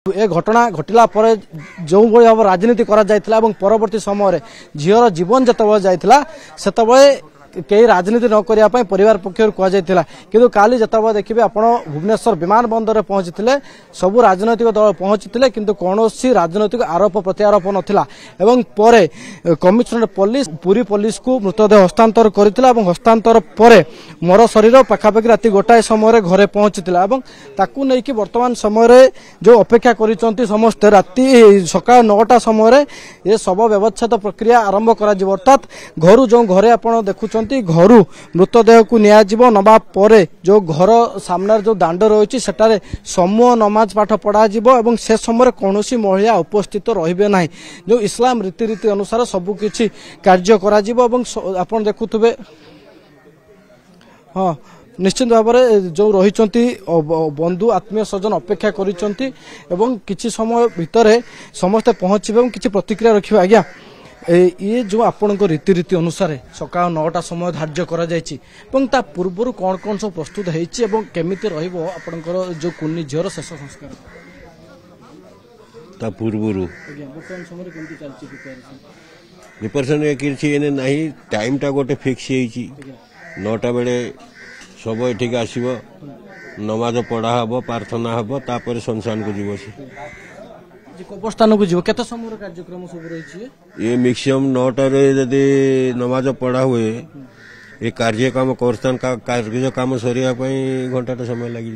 ए घटना घटिला पर जो भाव राजनीति करा जायतिला एवं परवर्ती समय झीर जीवन जतबे जायतिला सेतबे कई राजनीति न करिया पय परिवार पक्षर कह जायतिला किंतु काली जतबे देखिबे आपण भुवनेश्वर विमान बंदर रे पहुंचीथिले सबु राजनीतिक दल पहुंचीथिले किंतु कोनोसी राजनीतिक आरोप प्रत्यारोप नथिला एवं परे कमिशनर पुलिस पुरी पुलिस को मृतदेह हस्तांतर करथिला एवं हस्तांतर परे मोर शरीर पाखापाखि राति गोटाए समय घरे पहुंचीथिला एवं ताकू नै कि वर्तमान समय जो अपेक्षा करिसंती समस्त राति सकाळ 9टा समय ये सब व्यवच्छेद प्रक्रिया आरंभ करा जिवो अर्थात घरु जो घरे आपण देखुछंती घरु मृतदेह को निया जिवो नबा परे जो घर सामने जो दांड रहिछि सेटारे समूह नमाज पाठ पढ़ा जिवो एवं से समय कोनोसी महिला उपस्थित रहिबे नाही जो इस्लाम रीति अनुसार सबु किछि कार्य करा जिवो एवं आपण देखुथबे हाँ निश्चित भाव में जो रही बंधु आत्मीय स्वजन अपेक्षा करिछि समय भितर समस्ते पहुंचे किसी प्रतिक्रिया रखिए आज्ञा ये जो आपण रीति अनुसार सकाळ 9टा समय धार्य करा जायछि एवं ता पूर्व कौन कौन सब प्रस्तुत होइछि एवं केमिति रहइबो आपणकर जो कुन्नी झीर शेष संस्कार ता पूर्व वर्तमान समय केमिति चलछि प्रिपरेशन किछि एने नाही टाइम टा गोटे फिक्स होइछि 9टा बेले सब एठिक आसब नमाज पढ़ा हम प्रार्थना हम तापर संसान को जीव कब्रस्थान को जीव केते समय कार्यक्रम सब रही ये मैक्सिमम 9टारे जदि नमाज पढ़ा हुए ये कार्य काम कब्रस्थान का कार्य काम सरिया घंटा समय लगी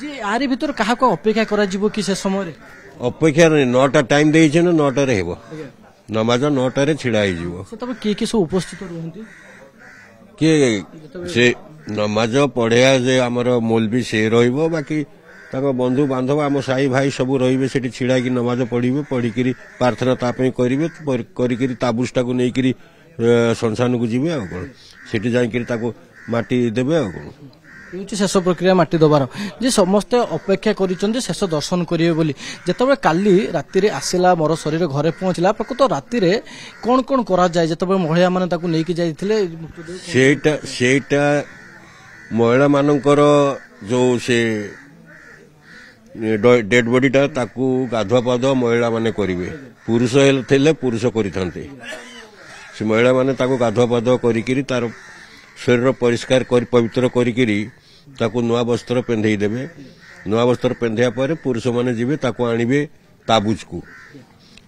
जी आरी भीतर कहा को अपेक्षा करा जीव कि से समय अपेक्षा नहीं 9टा टाइम देइछे न 9टारे हेबो नमाज 9टारे छिड़ा ही जीव से तब के सब उपस्थित रहंती के से नमाज पढ़िया जे आमर मौलवी से रहिबो बाकी ताको बंधु बांधव आम साई भाई सब रहिबे सेठी छिड़ा की नमाज पढ़िबे पढ़िकरी प्रार्थना तापई करिवे करिकरी ताबुष्टा को नेकरी संसान को जीवे आ कोन सेठी जाईकरी ताको माटी देबे आ कोन शेष प्रक्रिया माटी दबार जे समस्ते अपेक्षा करिसंते शेष दर्शन करिवे बोली जेतबे काली राति रे आसिला मोर शरीर घरे पहुंचला प्रकृत राति रे कोन कोन करा जाय जेतबे महिला माने ताको नेकी जायथिले सेटा महिला मानकर जो से डेड बॉडीटा ताकू गाधुआ पाधुआ महिला माने करिवे पुरुष थे पुरुष करिथांते से महिला माने ताकू गाधुआ पाधुआ करिकरी तार शरीर परिष्कार कर पवित्र करिकरी ताकू नुआ वस्त्र पेंधेई देबे नुआ वस्त्र पेंधेया पर पुरुष माने जिबे ताकू आनिबे ताबुज को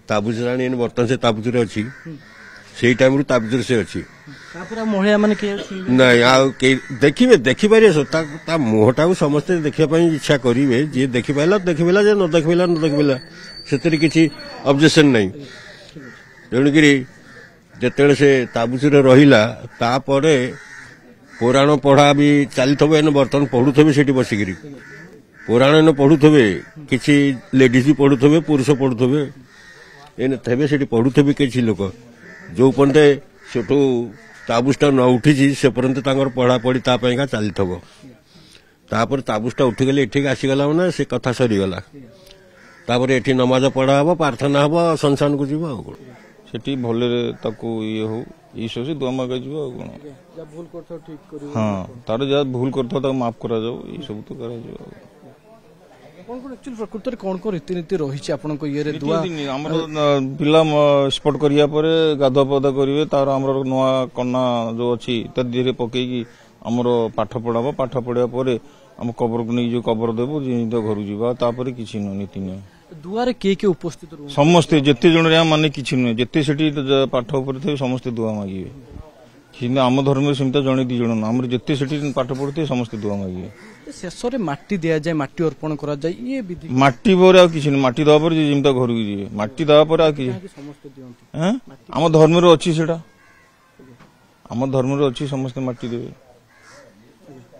ताबुज रानी बर्तन से ताबुज रे अछि सेई टाइम रु ताबुज से अछि तापर महिला माने के नहीं आ देखिबे देखि पारे ता मुहटा को समस्त देखिया पई इच्छा करिवे जे देखि पाइला जे न देखिबेला सेतरी किछि ऑब्जेक्शन नहीं तेणुकरी जेतेले से ताबुज रे रहिला तापरे पुराण पढ़ा भी चलथबे न बर्तन पढुथबे सेठी बसिकरी पुराण न पढुथबे किछि लेडीज भी पढुथबे पुरुष पढुथबे एने थबे सेठी पढुथबे किछि लोक जो पंते सेठू ताबुष्टा न उठी से पर्यंत तांगर पढ़ा पढ़ी तापाइका चलथबो तापर ताबुष्टा उठिगले एठिक आसीगला ना से कथा सरीगला तापर एठी नमाज पढ़ा हबो प्रार्थना हबो संसान को जीव सेठी भले ताको ये हो ईश्वर से दुआ मांगा जीव कोन जब भूल करथो ठीक करियो हां तार जा भूल करथो ताको माफ करा जाओ ई सब तो करा जाओ कोन कोन एक्चुअली प्रकृति कोन कोन रीति रही छै आपन को ये रे दुआ हमर पिला स्पॉट करिया पर गाधुआ पाधा करिवे तार हमर नवा कन्ना जो अछि त धीरे पकेकी हमर पाठ पढाबो पाठ पढिया पर हम कबर को नै जो कबर देबो जे तो घर जीवा तापर किछि न नीति नै दुआरे के उपस्थित रहू समस्त जत्ते जण रे माने किछि नै जत्ते सेठी पाठ ऊपर थे समस्त दुआ मागिवे किने हम धर्म सिमता जणे दि जण हमर जत्ते सेठी पाठ पढते समस्त दुआ मागिवे शेष रे माटी दिया जाय माटी अर्पण करा जाय ये विधि माटी बोरे आ किछि नै माटी दवा पर जे जिमता घर की जीवे माटी दवा पर आ कि समस्त दियंती हैं हम धर्म रे अछि सेटा हम धर्म रे अछि समस्त माटी देबे।